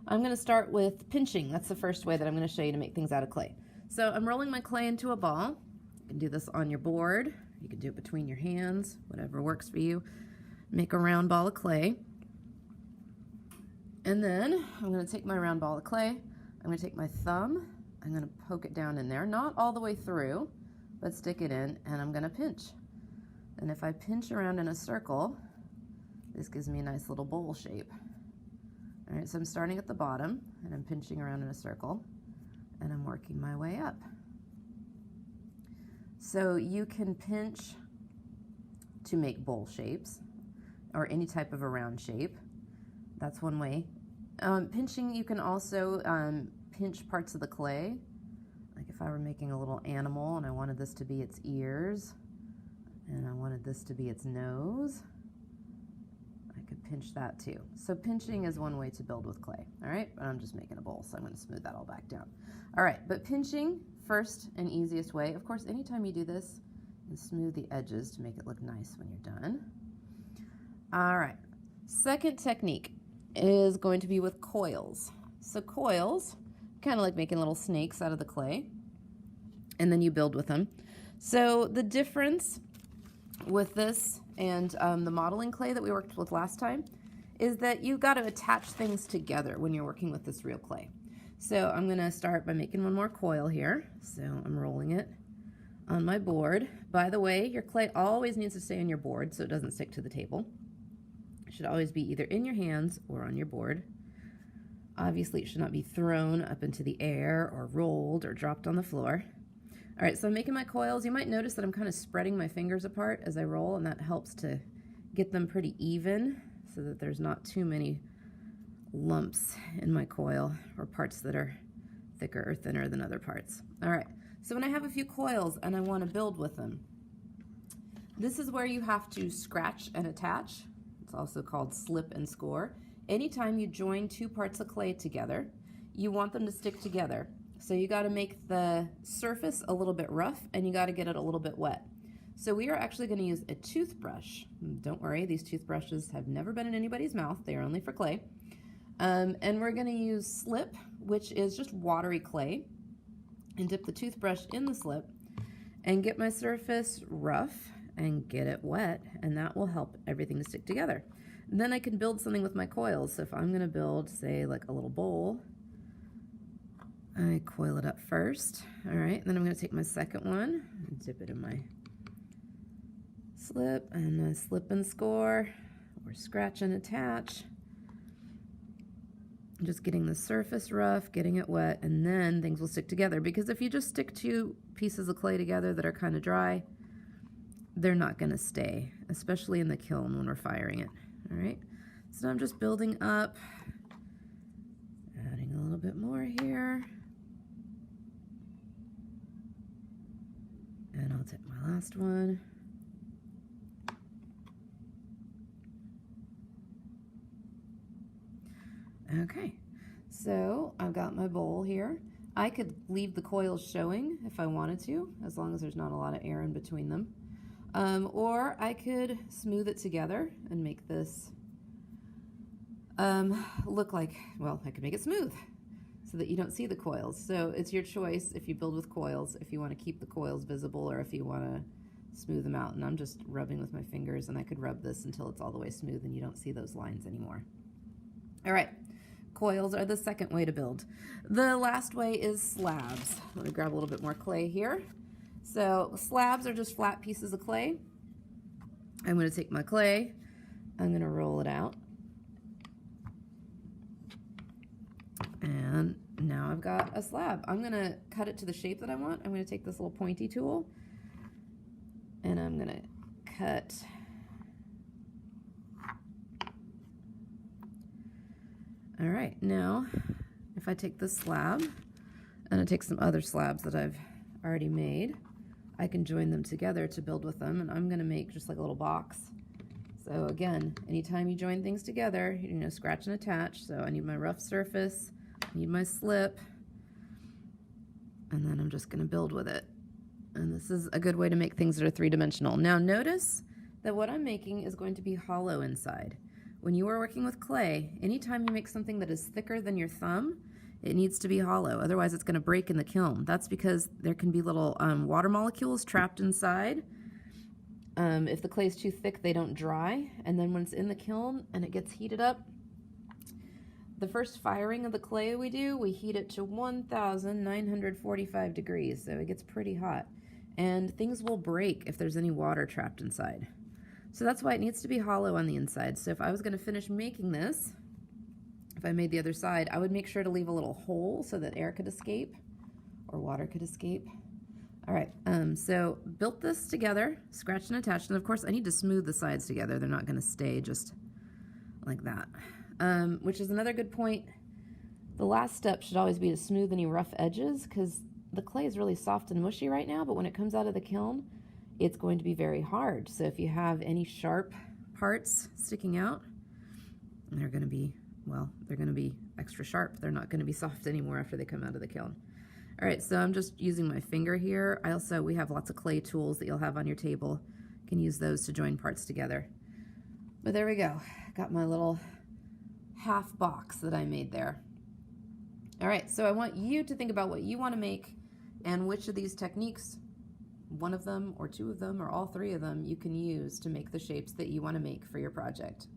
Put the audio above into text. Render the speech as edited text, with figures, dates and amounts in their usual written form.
I'm going to start with pinching. That's the first way that I'm going to show you to make things out of clay. So I'm rolling my clay into a ball. You can do this on your board. You can do it between your hands, whatever works for you. Make a round ball of clay. And then I'm going to take my round ball of clay. I'm going to take my thumb. I'm going to poke it down in there, not all the way through, but stick it in, and I'm going to pinch. And if I pinch around in a circle, this gives me a nice little bowl shape. All right, so I'm starting at the bottom, and I'm pinching around in a circle, and I'm working my way up. So you can pinch to make bowl shapes, or any type of a round shape. That's one way. Pinching, you can also pinch parts of the clay. Like if I were making a little animal and I wanted this to be its ears, and I wanted this to be its nose, I could pinch that too. So pinching is one way to build with clay, all right? But I'm just making a bowl, so I'm gonna smooth that all back down. All right, but pinching, first and easiest way. Of course, anytime you do this, and smooth the edges to make it look nice when you're done. All right, second technique is going to be with coils. So coils, kind of like making little snakes out of the clay, and then you build with them. So the difference with this and the modeling clay that we worked with last time is that you've got to attach things together when you're working with this real clay. So I'm going to start by making one more coil here. So I'm rolling it on my board. By the way, your clay always needs to stay on your board so it doesn't stick to the table. It should always be either in your hands or on your board. Obviously, it should not be thrown up into the air or rolled or dropped on the floor. All right, so I'm making my coils. You might notice that I'm kind of spreading my fingers apart as I roll, and that helps to get them pretty even so that there's not too many lumps in my coil or parts that are thicker or thinner than other parts. All right, so when I have a few coils and I want to build with them, this is where you have to scratch and attach. It's also called slip and score. Anytime you join two parts of clay together, you want them to stick together. So you got to make the surface a little bit rough, and you got to get it a little bit wet. So we are actually going to use a toothbrush. Don't worry, these toothbrushes have never been in anybody's mouth. They are only for clay. And we're going to use slip, which is just watery clay, and dip the toothbrush in the slip and get my surface rough and get it wet, and that will help everything to stick together. And then I can build something with my coils. So if I'm going to build, say, like a little bowl, I coil it up first. All right, then I'm going to take my second one and dip it in my slip, and I slip and score, or scratch and attach. Just getting the surface rough, getting it wet, and then things will stick together. Because if you just stick two pieces of clay together that are kind of dry, they're not going to stay, especially in the kiln when we're firing it. All right, so I'm just building up, adding a little bit more here. And I'll dip my last one. Okay, so I've got my bowl here. I could leave the coils showing if I wanted to, as long as there's not a lot of air in between them. Or I could smooth it together and make this look like, well, I could make it smooth so that you don't see the coils. So it's your choice if you build with coils, if you want to keep the coils visible or if you want to smooth them out. And I'm just rubbing with my fingers, and I could rub this until it's all the way smooth and you don't see those lines anymore. All right, coils are the second way to build. The last way is slabs. Let me grab a little bit more clay here. So slabs are just flat pieces of clay. I'm going to take my clay, I'm going to roll it out, and now I've got a slab. I'm going to cut it to the shape that I want. I'm going to take this little pointy tool, and I'm going to cut all right. Now if I take this slab and I take some other slabs that I've already made, I can join them together to build with them, and I'm going to make just like a little box. So again, anytime you join things together, you know, scratch and attach. So I need my rough surface, I need my slip, and then I'm just going to build with it. And this is a good way to make things that are three-dimensional. Now notice that what I'm making is going to be hollow inside. when you are working with clay, anytime you make something that is thicker than your thumb, it needs to be hollow. Otherwise, it's going to break in the kiln. That's because there can be little water molecules trapped inside. If the clay is too thick, they don't dry. And then when it's in the kiln and it gets heated up, the first firing of the clay we heat it to 1,945 degrees. So it gets pretty hot. And things will break if there's any water trapped inside. So that's why it needs to be hollow on the inside. So if I was going to finish making this, if I made the other side, I would make sure to leave a little hole so that air could escape or water could escape. All right, so built this together, scratched and attached, and of course I need to smooth the sides together. They're not going to stay just like that, which is another good point. The last step should always be to smooth any rough edges, because the clay is really soft and mushy right now, but when it comes out of the kiln, it's going to be very hard. So if you have any sharp parts sticking out, they're going to be, well, they're going to be extra sharp. They're not going to be soft anymore after they come out of the kiln. All right, so I'm just using my finger here. We have lots of clay tools that you'll have on your table. You can use those to join parts together. But there we go. Got my little half box that I made there. All right, so I want you to think about what you want to make and which of these techniques, one of them or two of them or all three of them, you can use to make the shapes that you want to make for your project.